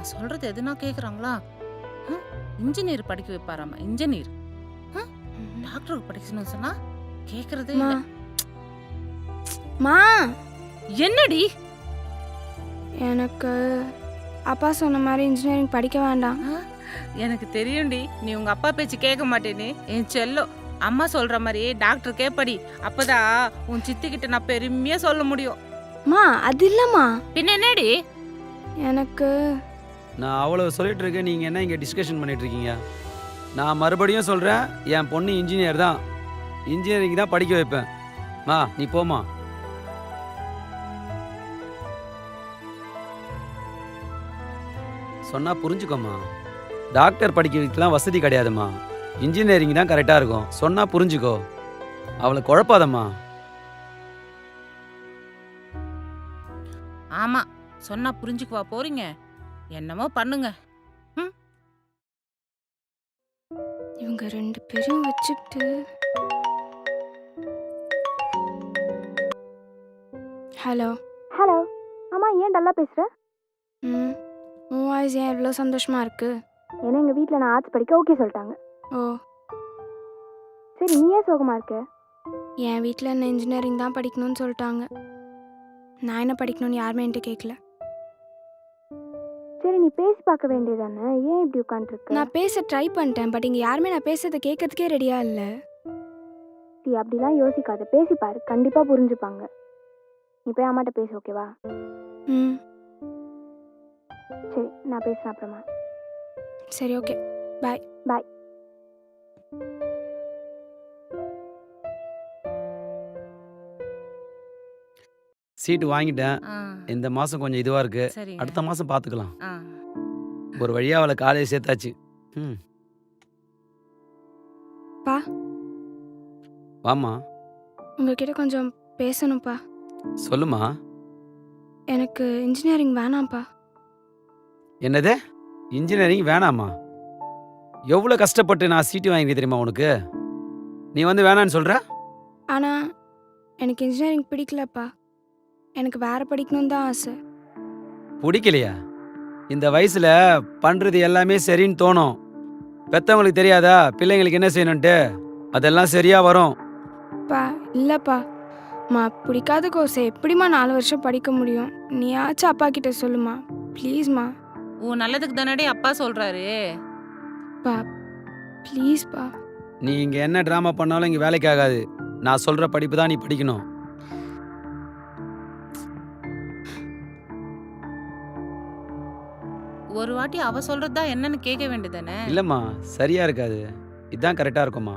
நான் சொல்றது எதுனா கேக்குறாங்களா? இன்ஜினியர் படிக்க வைப்பாராமா, இன்ஜினியர். டாக்டருக்கு படிக்கணும்னு சொன்னா கேக்குறதே மா இல்ல. மா என்னடி? எனக்கு அப்பா சொன்ன மாதிரி இன்ஜினியரிங் படிக்க வேண்டாம். ஆ? எனக்கு தெரியும்டி, நீ உங்க அப்பா பேச்சு கேட்க மாட்டேன்னு. என் செல்லம், அம்மா சொல்ற மாதிரி டாக்டருக்கே படி. அப்பதான் உன் சித்தி கிட்ட நான் பெருமையா சொல்ல முடியும். மா அது இல்லம்மா, பின்ன என்னடி? எனக்கு நான் அவ்வளவு சொல்லிட்டு இருக்கேன், நீங்கள் என்ன இங்கே டிஸ்கஷன் பண்ணிட்டு இருக்கீங்க? நான் மறுபடியும் சொல்கிறேன், என் பொண்ணு இன்ஜினியர் தான், இன்ஜினியரிங் தான் படிக்க வைப்பேன். மா நீ போமா. சொன்னா புரிஞ்சுக்கோமா. டாக்டர் படிக்க வைக்கலாம் வசதி கிடையாதுமா, இன்ஜினியரிங் தான் கரெக்டாக இருக்கும். சொன்னா புரிஞ்சுக்கோ, அவளை குழப்பாதம்மா. ஆமா, சொன்னா புரிஞ்சுக்குவா போறீங்க? என்னமோ பண்ணுங்க. இவங்க 2 பேரும் வச்சுக்கிட்டு. Hello hello. ஆமா, ஏன் டல்லா பேசுற? ம் உன் வாய்ஸ் ஏன் இவ்வளோ சந்தோஷமா இருக்கு? ஏன்னா எங்க வீட்ல நான் ஆர்ட்ஸ் படிக்க ஓகே சொல்லிட்டாங்க. ஓ, சரி, நீ ஏன் சோகமா இருக்க? என் வீட்டில் என்ன இன்ஜினியரிங் தான் படிக்கணும்னு சொல்லிட்டாங்க. நான் என்ன படிக்கணும்னு யாருமே என்கிட்ட கேட்கல. சரி, நீ பேசி பார்க்க வேண்டியதானே, ஏன் இப்படி உட்காந்துருக்க? நான் பேச ட்ரை பண்ணிட்டேன், பட் இங்கே யாருமே நான் பேசுறதை கேட்கறதுக்கே ரெடியா இல்லை. சரி, அப்படிலாம் யோசிக்காத, பேசி பாரு, கண்டிப்பா புரிஞ்சுப்பாங்க. நீ போய் அம்மாட்ட பேசு, ஓகேவா? ம் சரி, நான் பேசுறேன் அப்புறமா. சரி, ஓகே, பாய். பாய். சீட்டு வாங்கிட்டேன், ஆ, இந்த மாதம் கொஞ்சம் இதுவாக இருக்கு, சரிங்க. அடுத்த மாதம் பார்த்துக்கலாம். ஆ. ஒரு வழியாக அவளை காலையில் சேர்த்தாச்சு. ம் பா, வாம்மா. உங்ககிட்ட கொஞ்சம் பேசணும்ப்பா. சொல்லுமா. எனக்கு இன்ஜினியரிங் வேணாம்ப்பா. என்னது, இன்ஜினியரிங் வேணாமா? எவ்வளோ கஷ்டப்பட்டு நான் சீட்டு வாங்கி தெரியுமா உனக்கு? நீ வந்து வேணான்னு சொல்கிற? ஆனால் எனக்கு இன்ஜினியரிங் பிடிக்கலப்பா. எனக்கு வேற படிக்கணும்னு தான் ஆசை. பிடிக்கலையா? இந்த வயசில் பண்ணுறது எல்லாமே சரின்னு தோணும். பெற்றவங்களுக்கு தெரியாதா பிள்ளைங்களுக்கு என்ன செய்யணுன்ட்டு? அதெல்லாம் சரியாக வரும். பா இல்லைப்பா, மா பிடிக்காத கோர்ஸை எப்படிம்மா 4 வருஷம் படிக்க முடியும்? நீயாச்சும் அப்பா கிட்ட சொல்லுமா, ப்ளீஸ்மா. உன் நல்லதுக்கு தானடி அப்பா சொல்றாரு. பா ப்ளீஸ்ப்பா. நீ இங்கே என்ன ட்ராமா பண்ணாலும் இங்கே வேலைக்கு ஆகாது. நான் சொல்கிற படிப்பு தான் நீ படிக்கணும். ஒரு வாட்டி அவ சொல்றதுதான் என்னன்னு கேட்க வேண்டியதானே? இல்லைம்மா, சரியாக இருக்காது, இதுதான் கரெக்டாக இருக்கும்மா.